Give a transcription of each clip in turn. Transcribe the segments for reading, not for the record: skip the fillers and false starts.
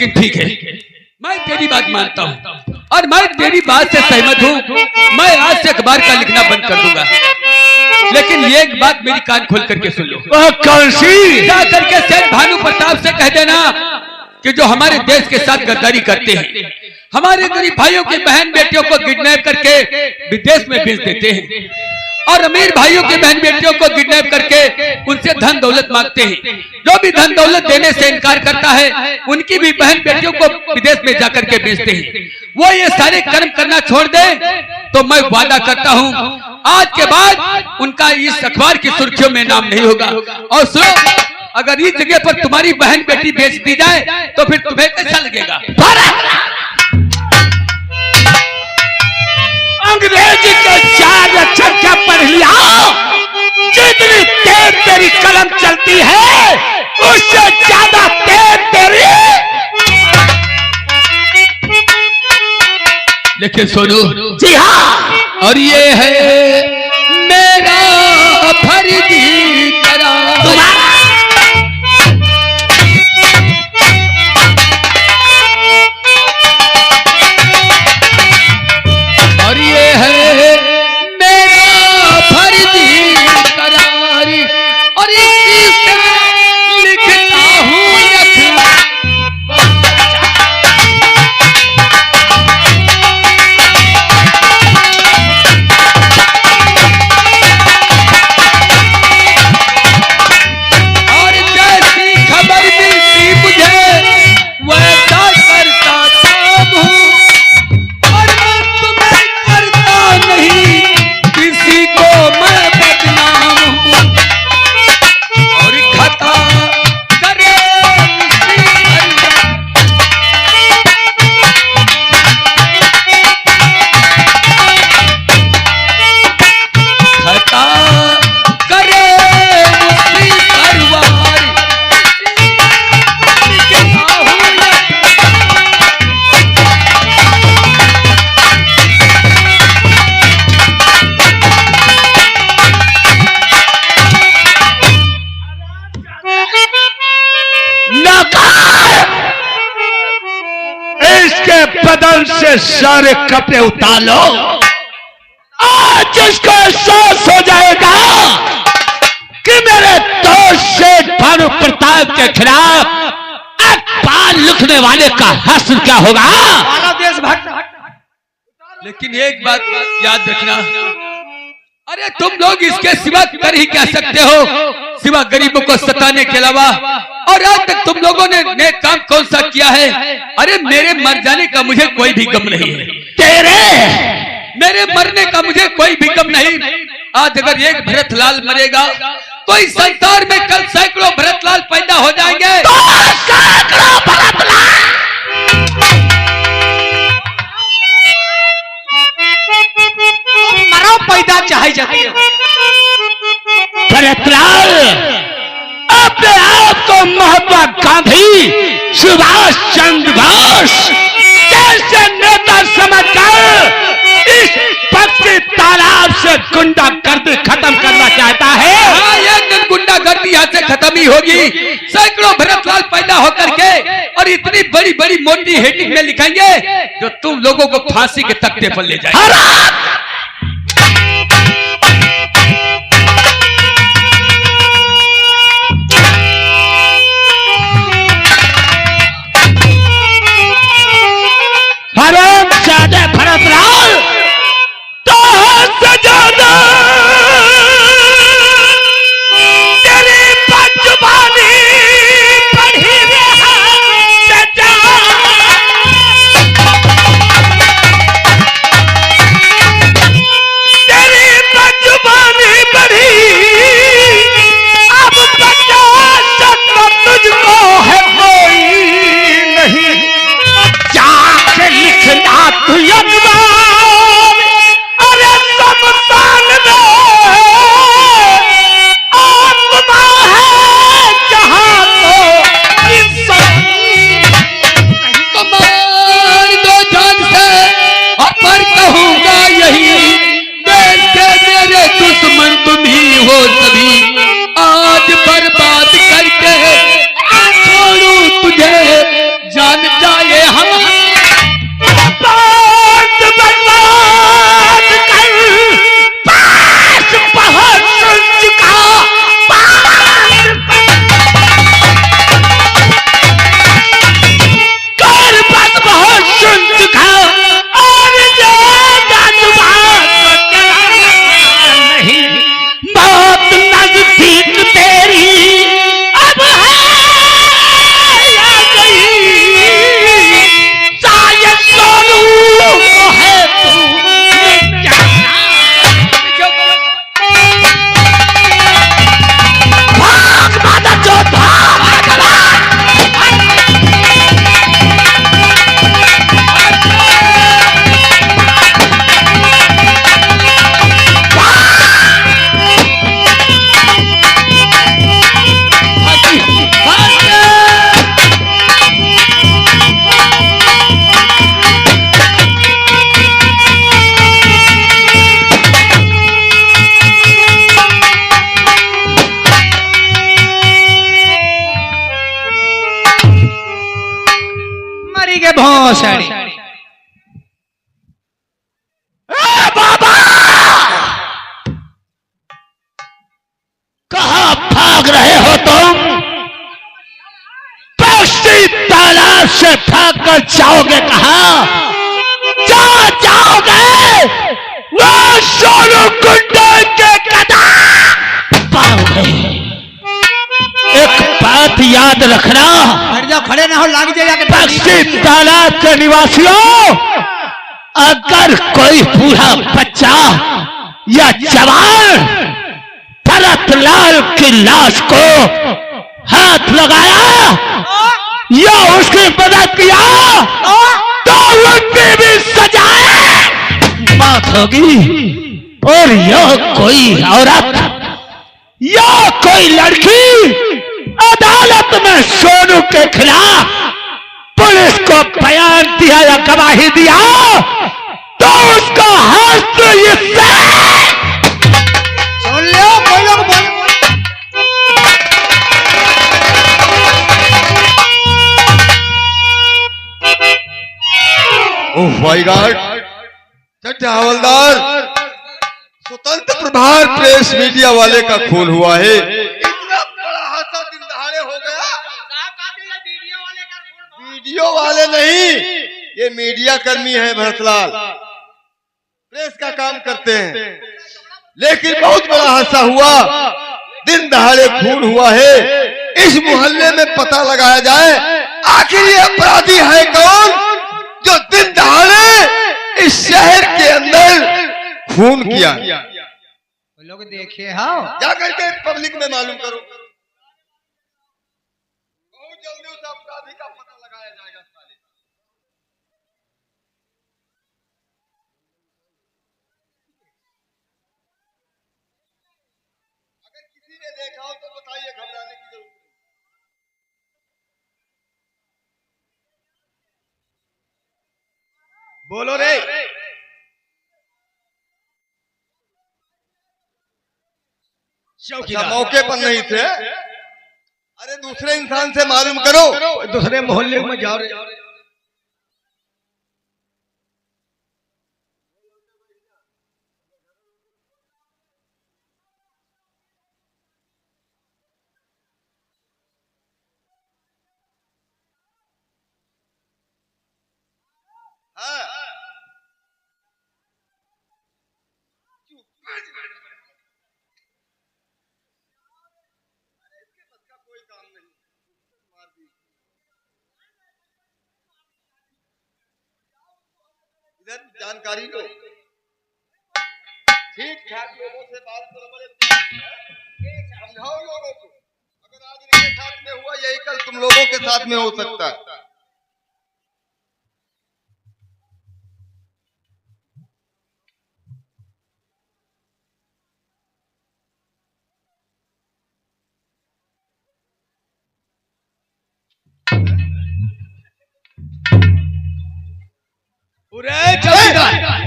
लेकिन ठीक है, मैं तेरी बात मानता हूँ और मैं तेरी बात से सहमत हूँ। मैं आज से अखबार का लिखना बंद कर दूंगा, लेकिन ये एक बात मेरी कान खोल करके सुन लो। कौन सी? जा करके सेठ भानु प्रताप से कह देना कि जो हमारे देश के साथ गद्दारी करते हैं, हमारे गरीब भाइयों की बहन बेटियों को किडनैप करके विदेश में भेज देते हैं और अमीर भाइयों की बहन बेटियों को किडनैप करके उनसे धन दौलत मांगते हैं। जो भी धन दौलत देने से इनकार करता है उनकी भी बहन बेटियों को विदेश में जाकर के बेचते हैं। वो ये सारे कर्म करना छोड़ दे तो मैं वादा करता हूँ आज के बाद उनका इस अखबार की सुर्खियों में नाम नहीं होगा। और सुनो, अगर इस जगह पर तुम्हारी बहन बेटी बेच दी जाए तो फिर तुम्हें कैसा लगेगा? अंग्रेजी के 4 अक्षर क्या पढ़ लिया? जितनी तेज तेरी कलम चलती है उससे ज्यादा तेज तेरी। लेकिन सोनू जी हाँ, और ये है मेरा फर्जी करार, और ये है मेरा फर्जी करारी, और इसी से लिखता हूँ और जैसी खबर मिलती मुझे वैसा करता काम हूँ, और मैं तुम्हें करता नहीं किसी को मैं बदनाम हूँ, और खता करे खता करे मुझसे परवार, लिखता हूँ इसके बदन से सारे कपड़े उतार लो। आज इसको एहसास हो जाएगा कि मेरे दोस्त सेठ भानु प्रताप के खिलाफ अखबार लिखने वाले का हश्र क्या होगा। लेकिन एक बात याद रखना, अरे तुम लोग इसके सिवा कर ही क्या सकते हो सिवा गरीबों को सताने के अलावा? और आज तक तुम लोगों ने नेक काम कौन सा किया है? अरे मेरे मर जाने का मुझे कोई भी गम नहीं है, मेरे मरने का मुझे कोई भी गम नहीं। आज अगर एक भरतलाल मरेगा तो इस संसार में कल सैकड़ों भरतलाल पैदा हो जाएंगे। मरो पैदा चाहे जाते भरतलाल अपने आप को महात्मा गांधी, सुभाष चंद्र बोस जैसे नेता समझकर इस पक्षी तालाब से गुंडागर्दी खत्म करना चाहता है। हाँ, एक दिन गुंडागर्दी यहाँ से खत्म ही होगी। सैकड़ों भरतलाल पैदा होकर के और इतनी बड़ी बड़ी मोटी हेडिंग में लिखेंगे जो तुम लोगों को फांसी के तख्ते पर ले जाएंगे। हरामजादे भरतलाल, तो से ज्यादा तेरी बदजुबानी बढ़ी के भोसड़ी। बाबा कहाँ भाग रहे हो तुम? पक्षी तालाब से भाग कर जाओगे कहाँ? जा जाओगे वो सोनू गुंडा के कदम पाओगे। एक बात याद रखना, हट जाओ, खड़े ना हो, लाग जाएगा। पक्षी तालाब के निवासियों, अगर कोई बूढ़ा बच्चा या जवान भरतलाल की लाश को हाथ लगाया या उसकी मदद किया तो उनकी भी सजाए मौत होगी। और यह कोई औरत या कोई लड़की अदालत में सोनू के खिलाफ पुलिस को बयान दिया या गवाही दिया तो उसका हस्त इससे सुन लो, कोई लोग बोल। ओह माय गॉड, चट्टा हवलदार, स्वतंत्र प्रभार प्रेस मीडिया वाले का खून हुआ है। इतना बड़ा हादसा दिन दहाड़े हो गया। वीडियो वाले नहीं, ये मीडिया कर्मी है भरतलाल, प्रेस का काम करते हैं। लेकिन बहुत बड़ा हादसा हुआ, दिन दहाड़े खून हुआ है। इस मोहल्ले में पता लगाया जाए आखिर ये अपराधी है कौन जो दिन दहाड़े इस शहर के अंदर खून किया। लोग देखिए, हाँ, जाकर के पब्लिक में मालूम करो। बहुत जल्दी उस अपराधी का पता लगाया जाएगा। साले अगर किसी ने देखा हो तो बताइए, घबराने की जरूरत नहीं। बोलो रे। अच्छा, मौके पर नहीं थे? अरे दूसरे इंसान से मालूम करो। दूसरे मोहल्ले में जाओ। हाँ। इधर जानकारी लो, ठीक ठाक लोगों से बात करो, समझाओ लोगों को। अगर आज इनके साथ में हुआ, यही कल तुम लोगों के साथ में हो सकता है।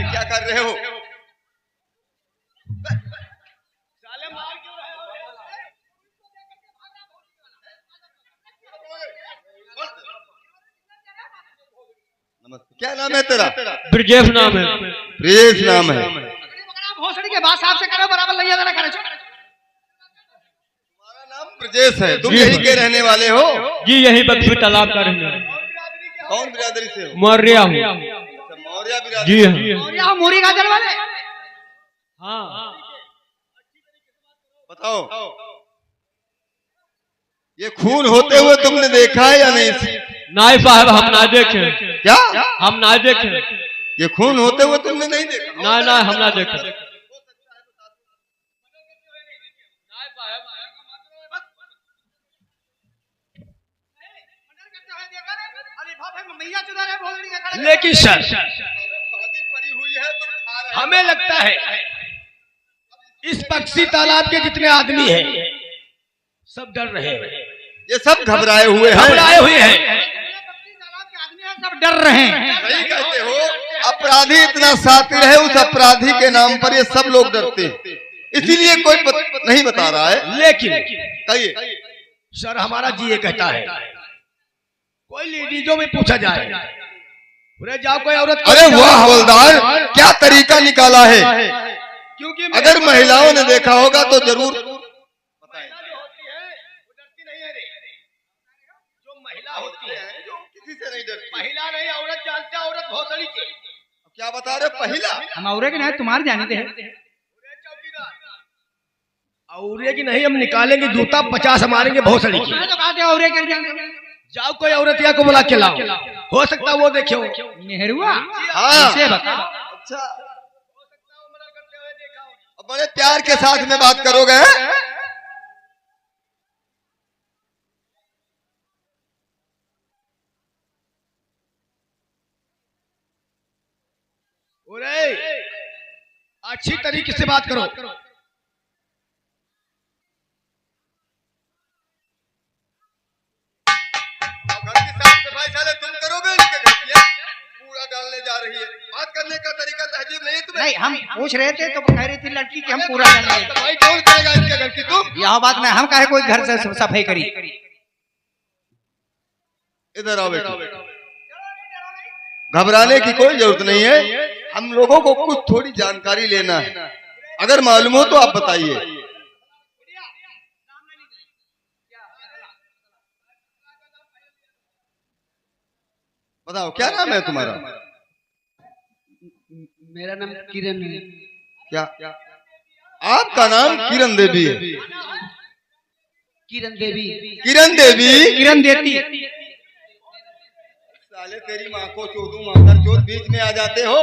क्या कर रहे हो? नमस्ते, क्या नाम है तेरा? ब्रजेश नाम है। ब्रजेश नाम है। भोसड़ी के बाद साहब से करो, बराबर नहीं जाना करे। तुम्हारा नाम ब्रजेश है, तुम यहीं के रहने वाले हो? जी, यही बक्सवी तालाब का रहने वाला। कौन बिरादरी से हो? मौर्य हूँ। मौर्य बिरादरी। जी हाँ। और यहाँ मूरी गाजर वाले। हाँ। बताओ, ये खून होते हुए तुमने देखा है या नहीं? नाई साहब, हम ना देखे। क्या? हम ना देखे। ये खून होते हुए तुमने नहीं देखा? ना ना, हम ना देखे। लेकिन सर, पड़ी हुई है, तुम खा रहे हो। हमें लगता है इस पक्षी तालाब के जितने आदमी हैं सब डर रहे हैं। ये सब घबराए हुए हैं। घबराए हुए हैं। सब डर रहे हैं। सही कहते हो, अपराधी इतना शातिर है, उस अपराधी के नाम पर ये सब लोग डरते हैं, इसीलिए कोई नहीं बता रहा है। लेकिन कहिए सर, हमारा जी ये कहता है कोई लेडीजों में पूछा जाए अरे जाओ कोई औरत को अरे वाह हवलदार, क्या तरीका निकाला है। क्योंकि अगर महिलाओं ने देखा होगा तो जरूर जो महिला होती है किसी से नहीं डरती। महिला नहीं, औरत जानते हैं, औरत भोसड़ी के। क्या बता रहे पहिला? हम औरे के नहीं तुम्हारे जाने थे। औरे की नहीं, हम निकालेंगे जूता 50 मारेंगे भोसड़ी की। तो कहते औरे के जाने। जाओ कोई औरतिया को बुला के लाओ, हो सकता है वो देखो। नेहरूआ हाँ इसे बता। अच्छा, अब बड़े प्यार के साथ में बात करोगे। अरे अच्छी तरीके से बात करो। घर की साफ सफाई साले तुम करोगे, इनके घर की कूड़ा डालने जा रही है। बात करने का तरीका तहजीब नहीं है तुम्हें। नहीं हम पूछ रहे थे तो कह रही थी लड़की कि हम पूरा जानेंगे। भाई कौन करेगा इनके घर की? तुम यह बात नहीं, हम कहे कोई घर से सफाई करी। इधर आओ बेटा, घबराने की कोई जरूरत नहीं है। हम लोगों को कुछ थोड़ी जानकारी लेना है, अगर मालूम हो तो आप बताइए। बताओ क्या नाम है तुम्हारा? मेरा नाम किरण है। क्या आपका नाम किरण देवी है? किरण देवी। किरण देवी? किरण देती। साले तेरी माँ को चोदू माकर चोद बीच में आ जाते हो।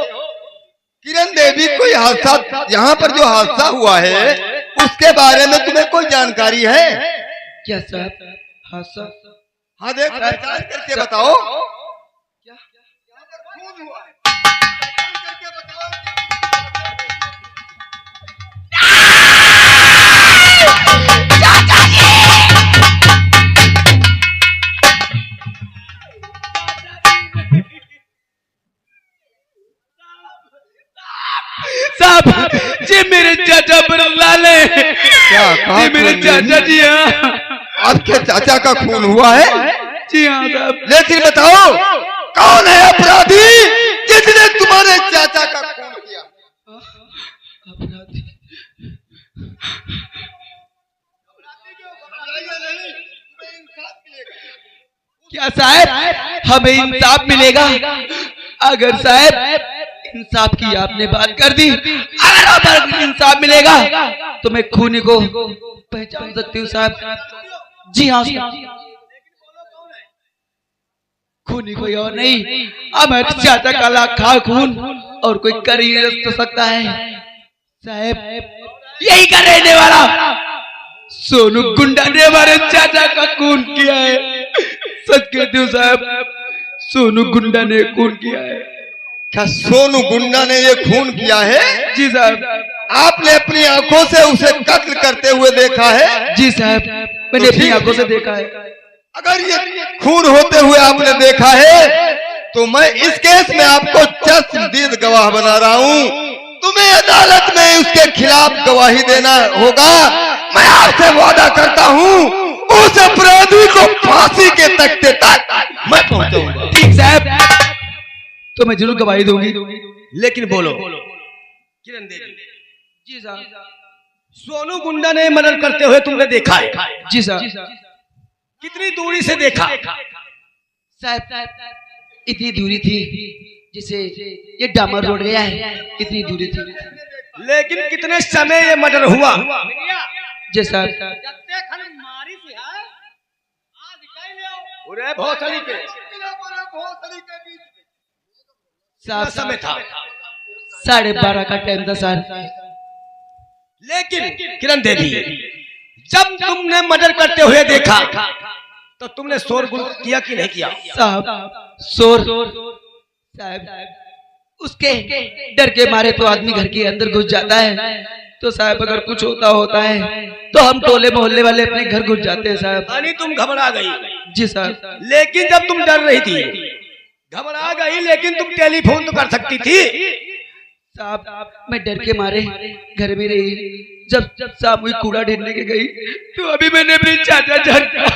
किरण देवी, कोई हादसा, यहाँ पर जो हादसा हुआ है उसके बारे में तुम्हें कोई जानकारी है क्या साहब? हादसा? हाँ देख, पहचान करके बताओ। क्या यहाँ पर खून हुआ है, पहचान करके बताओ। साहब जी मेरे चाचा लाल है। क्या कहा? जी मेरे चाचा जी हाँ। आपके चाचा का खून हुआ है? जी हाँ साहब। लेकिन बताओ कौन है अपराधी जिसने तुम्हारे चाचा का खून किया? क्या साहब हमें इंसाफ मिलेगा? अगर साहब इंसाफ की आपने बात कर दी, अगर इंसाफ मिलेगा तो मैं खूनी को पहचान सकती हूँ साहब। जी हाँ खूनी कोई और नहीं, हमारे चाचा का लाखा खून और कोई कर ही नहीं सकता है साहब। यही का रहने वाला सोनू गुंडा ने हमारे चाचा का खून किया है। सच कहती हूँ साहब, सोनू गुंडा ने खून किया है। क्या सोनू गुंडा ने ये खून किया है? जी साहब। आपने अपनी आंखों से उसे कत्ल करते हुए देखा है? जी साहब मैंने अपनी आंखों से देखा है। अगर ये खून होते हुए आपने देखा है तो मैं इस केस में आपको चश्मदीद गवाह बना रहा हूँ। तुम्हें अदालत में उसके खिलाफ गवाही देना होगा। मैं आपसे वादा करता हूँ उस अपराधी को फांसी के तख्ते तक मैं पहुंचाऊंगा। ठीक साहब तो मैं जरूर गवाही दूंगी। लेकिन बोलो किरण देवी, जी साहब। सोनू गुंडा ने मर्डर करते हुए तुमने देखा है? जी साहब। कितनी दूरी से देखा? साहब इतनी दूरी थी जिसे ये डामर रोड गया है, इतनी दूरी थी। लेकिन कितने समय ये मर्डर हुआ? जी साहब। अरे भोसड़ी के साहब समय था, 12:30 का टाइम था सर। लेकिन किरण देवी जब तुमने मर्डर करते हुए देखा तो तुमने शोरगुल किया कि नहीं किया? साहब शोर साहब उसके डर के मारे तो आदमी घर के अंदर घुस जाता है। तो साहब अगर कुछ होता है तो हम टोले मोहल्ले वाले अपने घर घुस जाते हैं साहब। यानी तुम घबरा गई? जी साहब। लेकिन जब तुम डर रही थी, घबरा गई, लेकिन तुम टेलीफोन तो कर सकती थी। साहब मैं डर के मारे घर में रही। जब सामूहिक कूड़ा ढेरने के गई तो अभी मैंने अपने चाचा जान का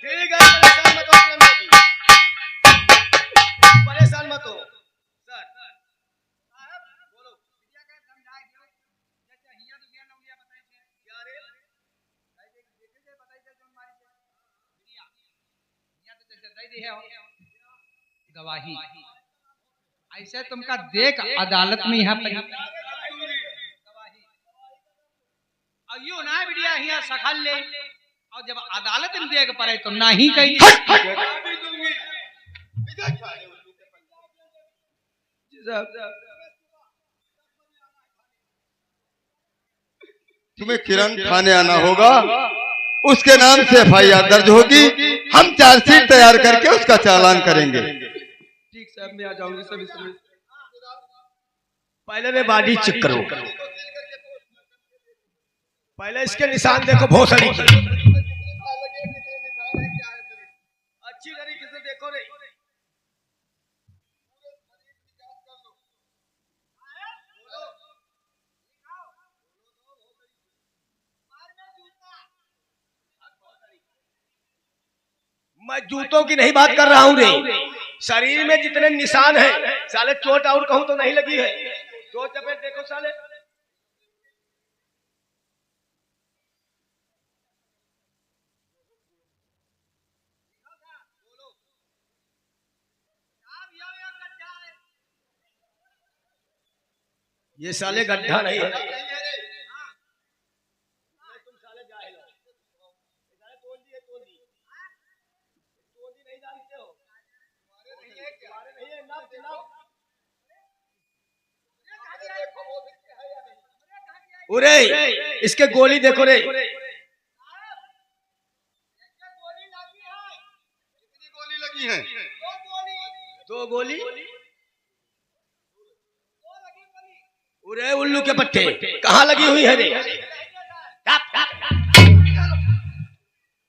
ठीक है, परेशान मत गवाही ऐसे तुमका देख अदालत में यहाँ पर अयो ना बिटिया यहाँ सखल ले और जब अदालत में देख पड़े तो ना ही कही तुम्हें किरण थाने आना होगा, उसके नाम से FIR दर्ज होगी, हम चार्जशीट तैयार करके उसका चालान करेंगे। ठीक साहब, मैं आ जाऊंगी सभी समय। पहले ने बॉडी चेक करो, पहले इसके निशान देखो भोसड़ी के, अच्छी तरीके से देखो रे। मैं जूतों की नहीं बात कर रहा हूँ रे, शरीर में जितने निशान हैं, साले चोट और कहूँ तो नहीं लगी है। दो चपेट देखो साले। ये साले गड्ढा नहीं है। उरे इसके गोली देखो रे, कितनी गोली लगी है? दो गोली। उरे उल्लू के पट्टे कहाँ लगी हुई है रे?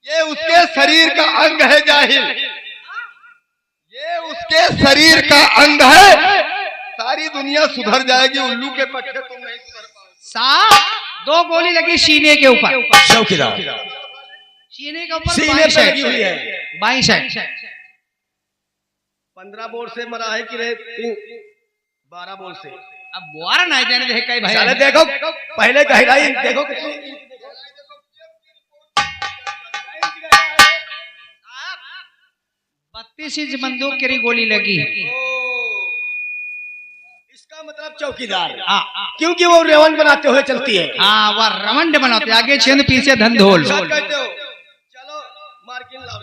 ये उसके शरीर का अंग है जाहिल, ये उसके शरीर का अंग है। सारी दुनिया सुधर जाएगी, उल्लू के पट्टे तुम नहीं सुधर पाओगे। साहब दो गोली लगी सीने के ऊपर, चौकीदार सीने के ऊपर सीने पे लगी हुई है। 22 है। 15 बोर से मरा है कि रे 12 बोर से। अब बुआरा नहीं देने दे कई भाई। साले देखो पहले गहराई देखो कितनी। 32 इंच बंदूक की गोली लगी है। इसका मतलब चौकीदार, क्योंकि वो रेवंड बनाते हुए चलती है। हाँ वह रवंड बनाते, आगे छेद पीछे धंधोल। चलो मार्किंग लाओ।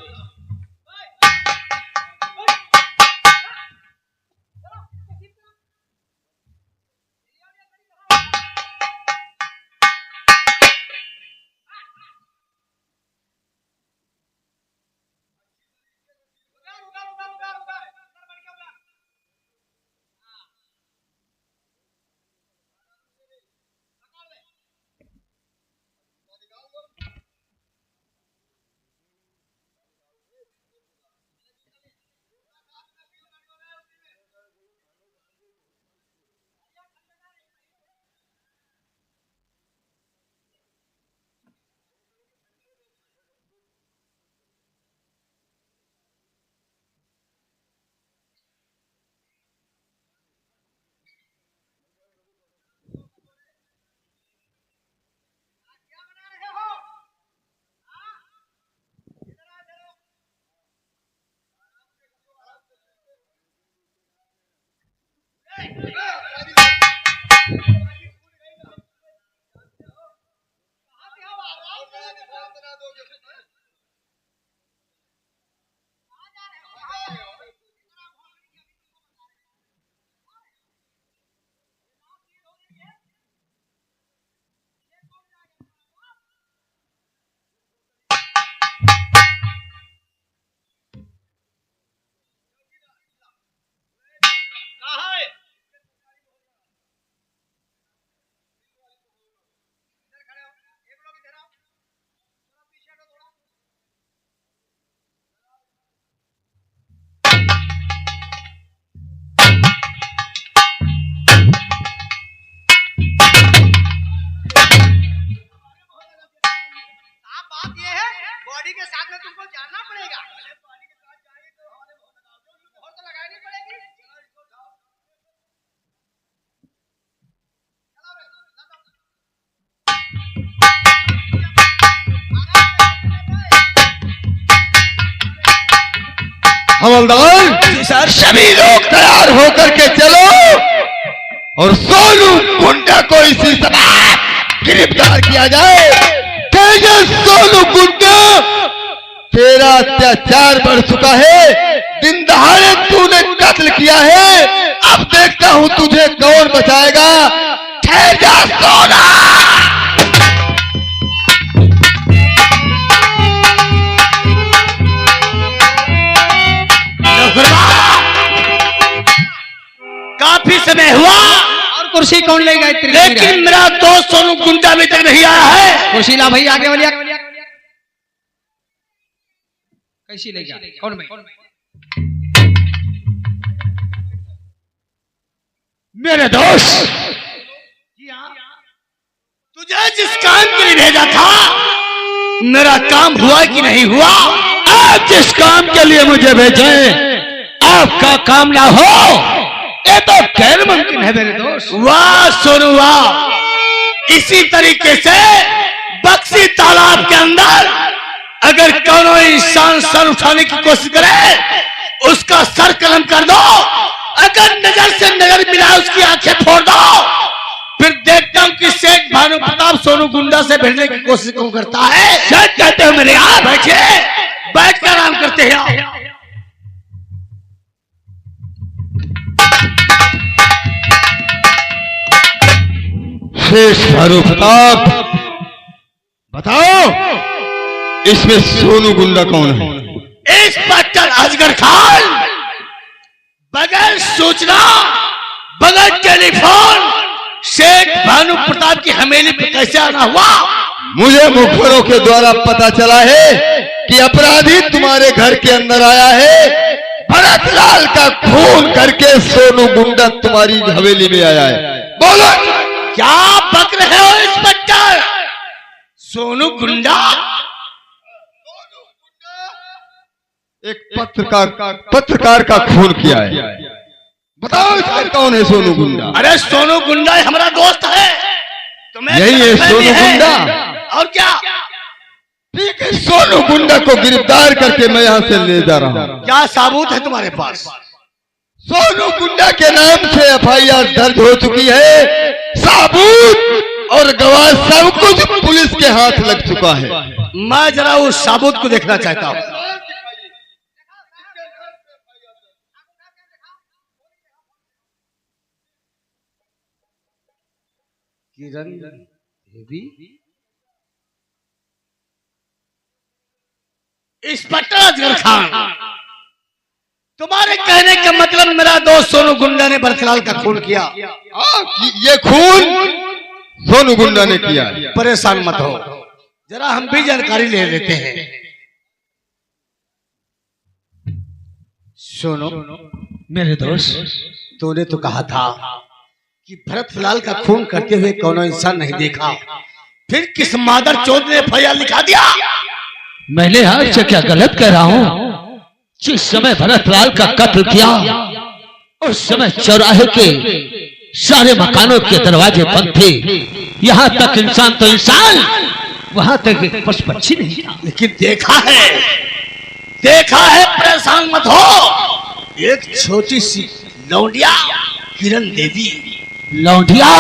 बॉडी के साथ में तुमको जाना पड़ेगा। बॉडी के साथ जाएंगे तो और तो लगानी पड़ेगी। हवलदार सर। सभी लोग तैयार होकर के चलो और सोनू गुंडा को इसी समय गिरफ्तार किया जाए। तेजस सोनू गुंडा, तेरा अत्याचार बढ़ चुका है, दिन दहाड़े तूने कत्ल किया है, अब देखता हूं तुझे कौन बचाएगा। तेजस सोना। काफी समय हुआ और कुर्सी कौन ले गए? लेकिन मेरा दोस्त सोनू गुंडा अभी तक नहीं आया है। कुर्सी ला भाई, आगे वाली कैसी ले गया? कौन भाई? मेरे दोस्त, तुझे जिस काम के लिए भेजा था, मेरा काम हुआ कि नहीं हुआ? आप जिस काम के लिए मुझे भेजे, आपका काम ना हो, ये तो गैर मुमकिन है मेरे दोस्त। वाह सोनू वाह। इसी तरीके से बक्सी तालाब के अंदर अगर कोनो इंसान सर उठाने की कोशिश करे, उसका सर कलम कर दो। अगर नजर से नजर मिला, उसकी आंखें फोड़ दो। फिर देखता हूं कि सेठ भानु प्रताप सोनू गुंडा से भिड़ने की कोशिश क्यों करता है। सेठ कहते हो मेरे यहाँ बैठिए, बैठ कर आराम करते हैं। शेष भानु प्रताप, बताओ इसमें सोनू गुंडा कौन है? इंस्पेक्टर अजगर खान, बगैर सूचना, बगैर टेलीफोन शेख भानु प्रताप की हवेली पर कैसे आना हुआ? मुझे मुखबरों के द्वारा पता चला है कि अपराधी तुम्हारे घर के अंदर आया है। भरतलाल का खून करके सोनू गुंडा तुम्हारी हवेली में आया है। बोलो क्या बक रहे हो इंस्पेक्टर? सोनू गुंडा एक पत्रकार का खून किया है। बताओ इसमें कौन है सोनू गुंडा? अरे सोनू गुंडा हमारा दोस्त है। तुम्हें यही है सोनू गुंडा। और क्या? ठीक है, सोनू गुंडा को गिरफ्तार करके मैं यहाँ से ले जा रहा हूँ। क्या सबूत है तुम्हारे पास? सोनू गुंडा के नाम से एफआईआर दर्ज हो चुकी है। सबूत और गवाह सब कुछ पुलिस के हाथ लग चुका है। मैं जरा उस सबूत को देखना चाहता हूँ। किरण देवी, इंस्पेक्टर अजगर खान, तुम्हारे कहने का मतलब मेरा दोस्त सोनू गुंडा ने बरकलाल का खून किया? ये खून सोनू गुंडा ने किया है। परेशान मत हो, जरा हम भी जानकारी ले लेते हैं। सुनो मेरे दोस्त, तूने तो कहा था कि भरतलाल का खून करते हुए कोनो इंसान नहीं देखा, फिर किस मादर चौथ ने एफआईआर लिखा दिया? मैंने आपसे क्या गलत कह रहा हूँ? जिस समय भरतलाल का कत्ल किया, उस समय चौराहे के सारे मकानों के दरवाजे बंद थे। यहाँ तक इंसान तो इंसान, वहां तक एक पशु पक्षी नहीं था। लेकिन देखा है, परेशान मत हो। एक छोटी सी लौंडिया किरण देवी, लौंडिया,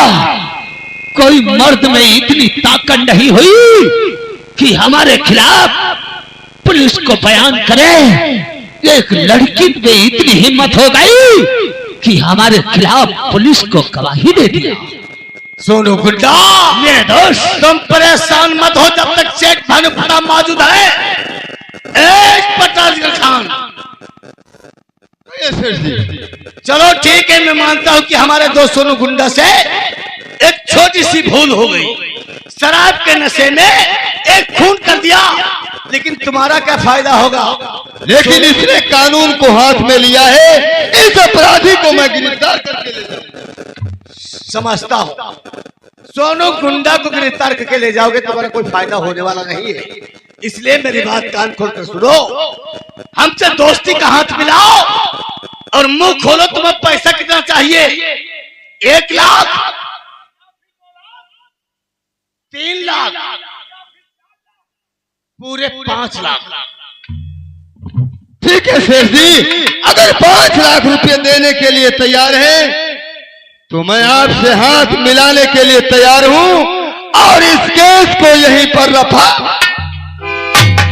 कोई मर्द में इतनी ताकत नहीं हुई कि हमारे खिलाफ पुलिस को बयान करे। एक लड़की में इतनी हिम्मत हो गई कि हमारे खिलाफ पुलिस को गवाही दे दिया। सोनू गुंडा मेरे दोस्त, तुम परेशान मत हो जब तक शेख भानु प्रताप मौजूद है। अजगर खान, चलो ठीक है, मैं मानता हूं कि हमारे दोस्त सोनू गुंडा से एक छोटी सी भूल हो गई। शराब के नशे में एक खून कर दिया, लेकिन तुम्हारा क्या फायदा होगा? लेकिन इसने कानून को हाथ में लिया है। इस अपराधी को मैं गिरफ्तार करके ले जाऊंगा। समझता हूं सोनू गुंडा को गिरफ्तार करके ले जाओगे, तुम्हारा कोई फायदा होने वाला नहीं है। इसलिए मेरी बात कान खोलकर सुनो, हमसे दोस्ती का हाथ मिलाओ और मुंह खोलो। तुम्हें पैसा कितना चाहिए? 1 लाख, 3 लाख, पूरे 5 लाख। ठीक है सेठ जी, अगर 5 लाख रुपए देने के लिए तैयार हैं तो मैं आपसे हाथ मिलाने के लिए तैयार हूं और इस केस को यहीं पर रफा।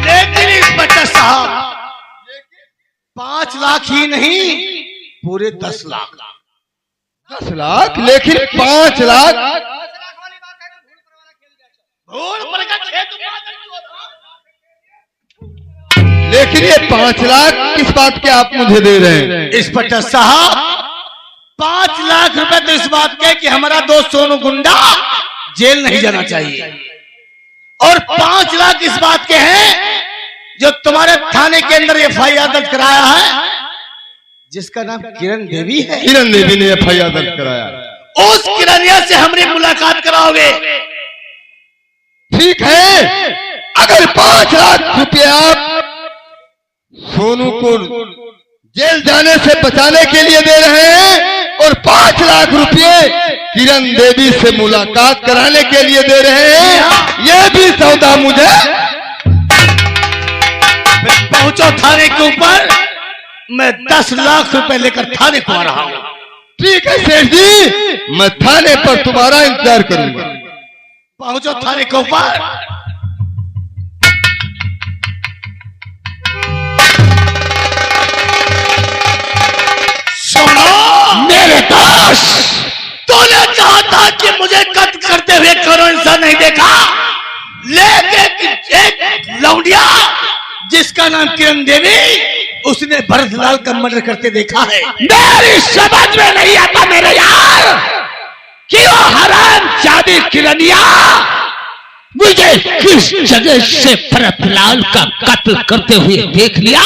लेकिन इंस्पेक्टर साहब 5 लाख ही नहीं, पूरे 10 लाख। 10 लाख, लेकिन 5 लाख, लेकिन ये 5 लाख किस बात के आप मुझे दे रहे हैं? इंस्पेक्टर साहब 5 लाख रुपए तो इस बात के कि हमारा दोस्त सोनू गुंडा जेल नहीं जाना चाहिए, और 5 लाख इस बात के हैं जो तुम्हारे थाने के अंदर FIR दर्ज कराया है, जिसका नाम किरण देवी है। किरण देवी ने FIR दर्ज कराया। उस किरनिया से हमारी मुलाकात कराओगे? ठीक है, अगर 5 लाख रुपए आप सोनू को जेल जाने से बचाने के लिए दे रहे हैं और 5 लाख रुपए किरण देवी से मुलाकात कराने के लिए दे रहे हैं, यह भी सौदा मुझे। पहुंचो थाने के ऊपर, मैं 10 लाख रुपए लेकर थाने को आ रहा हूं। ठीक है सेठ जी, मैं थाने पर तुम्हारा इंतजार करूंगा। पहुंचो थाने के ऊपर। मेरे दोस्त, तूने कहा था कि मुझे कत्ल करते हुए करो इंसान नहीं देखा, लेकिन एक लौंडिया जिसका नाम किरण देवी, उसने भरतलाल का मर्डर करते देखा है। मेरी समझ में नहीं आता मेरे यार कि वो हरामजादी किरनिया मुझे किस जगह से भरतलाल का कत्ल करते हुए देख लिया।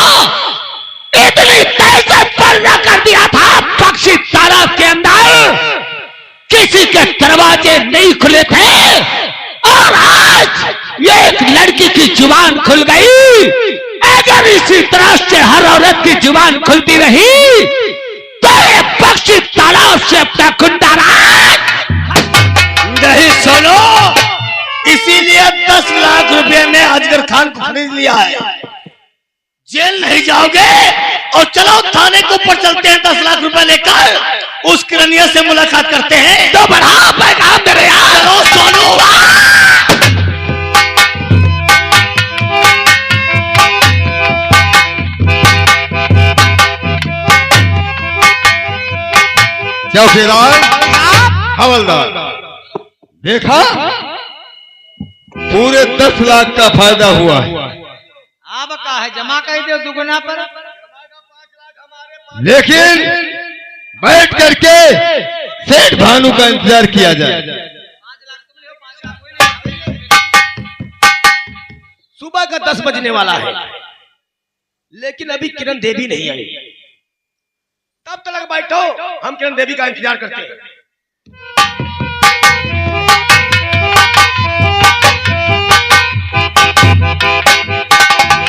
इतनी तेज से पर्दा कर दिया था पक्षी तालाब के अंदर, किसी के दरवाजे नहीं खुले थे, और आज ये एक लड़की की जुबान खुल गई। अगर इसी तरह से हर औरत की जुबान खुलती रही तो ये पक्षी तालाब से अपना कुंडा नहीं सुनो, इसीलिए 10 लाख रुपए में अजगर खान को खरीद लिया है। जेल नहीं जाओगे, और चलो थाने के ऊपर चलते हैं, 10 लाख रुपए लेकर उस किरनिया से मुलाकात करते हैं। तो बढ़ा पैगाम मेरे यार। चलो सोनू। चौकीदार, हवलदार, देखा पूरे 10 लाख का फायदा हुआ है, अब का है जमा कर दो दुगुना पर। लेकिन बैठ करके सेठ भानु का इंतजार किया जाए। सुबह का 10 बजने वाला है, लेकिन अभी किरण देवी नहीं आई। तब तक बैठो, हम किरण देवी का इंतजार करते हैं।